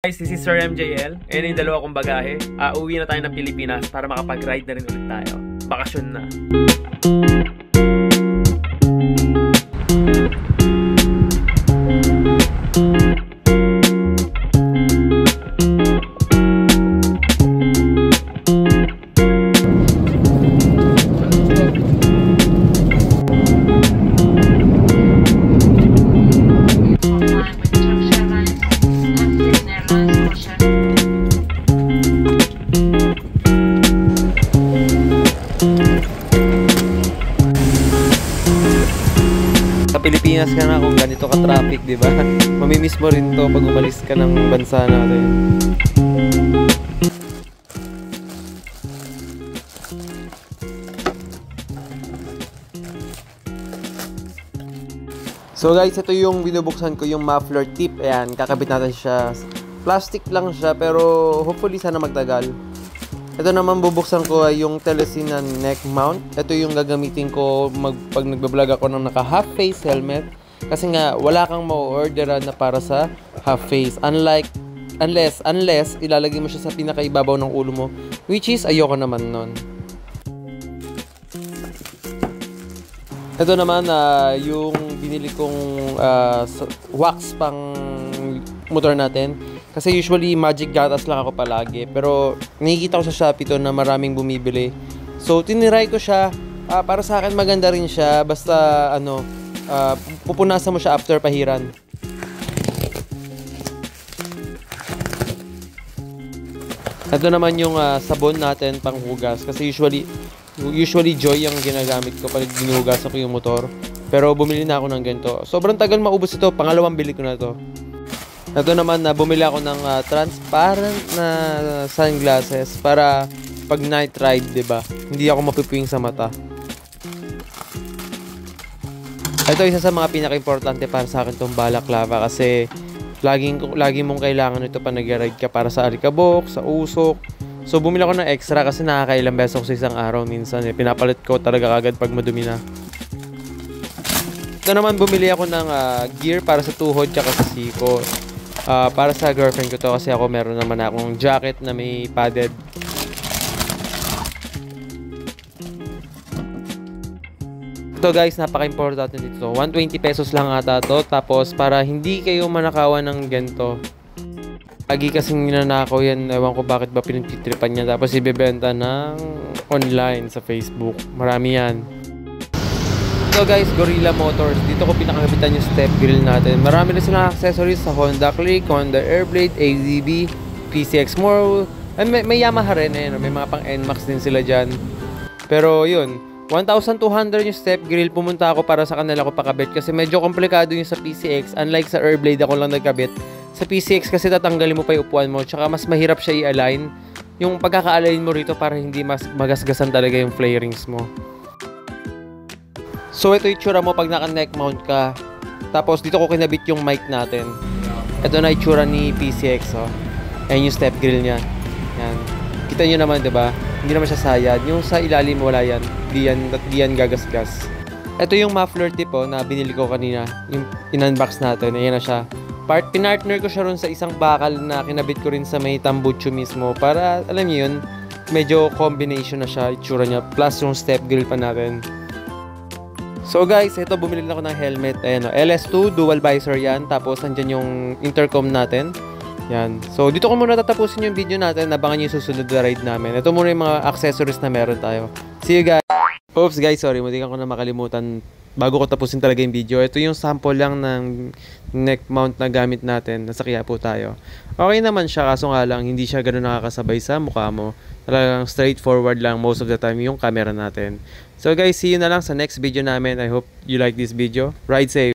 Guys, this is Sir MJL. Ayan yung dalawa kong bagahe. Uwi na tayo ng Pilipinas para makapag-ride na rin ulit tayo. Bakasyon na. Sa Pilipinas ka na kung ganito ka-traffic, di ba? Mamimiss mo rin to pag umalis ka ng bansa natin. So guys, ito yung binubuksan ko, yung muffler tip. Ayan, kakabit natin siya. Plastic lang siya, pero hopefully sana magtagal. Ito naman bubuksan ko ay yung Telesin na neck mount. Ito yung gagamitin ko pag nagbablog ako ng naka half face helmet. Kasi nga wala kang ma-orderan na para sa half face. Unless ilalagay mo siya sa pinakaibabaw ng ulo mo, which is ayoko naman nun. Ito naman yung binili kong wax pang motor natin. Kasi usually magic gatas lang ako palagi. Pero nakikita ko sa Shopee to na maraming bumibili. So tiniray ko siya. Para sa akin maganda rin siya. Basta pupunasan mo siya after pahiran. Ito naman yung sabon natin pang hugas. Kasi usually Joy ang ginagamit ko pag ginuhugasan ko yung motor. Pero bumili na ako ng ganito. Sobrang tagal maubos ito. Pangalawang bili ko na to. Ito naman bumili ako ng transparent na sunglasses para pag night ride, 'di ba? Hindi ako mapipuwing sa mata. Ito isa sa mga pinaka-importante para sa akin tong balaclava kasi lagi mong kailangan ito pa nag-ride ka para sa alikabok, sa usok. So bumili ako ng extra kasi nakakailang beses ako sa isang araw minsan. Pinapalit ko talaga agad pag madumi na. Ito naman bumili ako ng gear para sa tuhod at sa siko. Para sa girlfriend ko to kasi ako meron naman akong jacket na may padded. Ito guys, napaka-importante dito. 120 pesos lang ata to. Tapos para hindi kayo manakawan ng ganito. Lagi kasing ninanakaw yan. Ewan ko bakit ba pinagtitripan niya. Tapos ibebenta ng online sa Facebook. Marami yan. So guys, Gorilla Motors. Dito ko pinakakabitan yung step grill natin. Marami na silang accessories sa Honda Click, Honda Airblade, AZB, PCX More. And may Yamaha rin. May mga pang NMAX din sila dyan. Pero yun, 1,200 yung step grill. Pumunta ako para sa kanila ko pakabit. Kasi medyo komplikado yung sa PCX. Unlike sa Airblade, ako lang nagkabit. Sa PCX kasi tatanggalin mo pa yung upuan mo. Tsaka mas mahirap siya i-align. Yung pagkaka-align mo rito para hindi mas magasgasan talaga yung flarings mo. So ito yung itsura mo pag naka-neck mount ka. Tapos dito ko kinabit yung mic natin. Ito na itsura ni PCX, oh. Ayan yung step grill niya. Yan. Kita nyo naman, 'di ba? Hindi naman siya sayad. Yung sa ilalim wala yan. Di yan gagasgas. Ito yung muffler tip na binili ko kanina. Yung in-unbox natin. Ayan na siya. Pinartner ko siya ron sa isang bakal na kinabit ko rin sa may tambucho mismo. Para, alam niyo yun, medyo combination na siya, itsura niya. Plus yung step grill pa natin. So guys, ito bumili na ako ng helmet. Ayan, LS2, dual visor yan. Tapos andyan yung intercom natin. Yan. So dito ko muna tatapusin yung video natin. Abangan nyo yung susunod na ride namin. Ito muna yung mga accessories na meron tayo. See you guys! Oops guys, sorry. Muntikan ko na makalimutan. Bago ko tapusin talaga yung video. Ito yung sample lang ng neck mount na gamit natin. Nasa Quiapo tayo. Okay naman siya, kaso nga lang hindi siya ganun nakakasabay sa mukha mo. Talagang straightforward lang most of the time yung camera natin. So guys, see you na lang sa next video namin. I hope you like this video. Ride safe!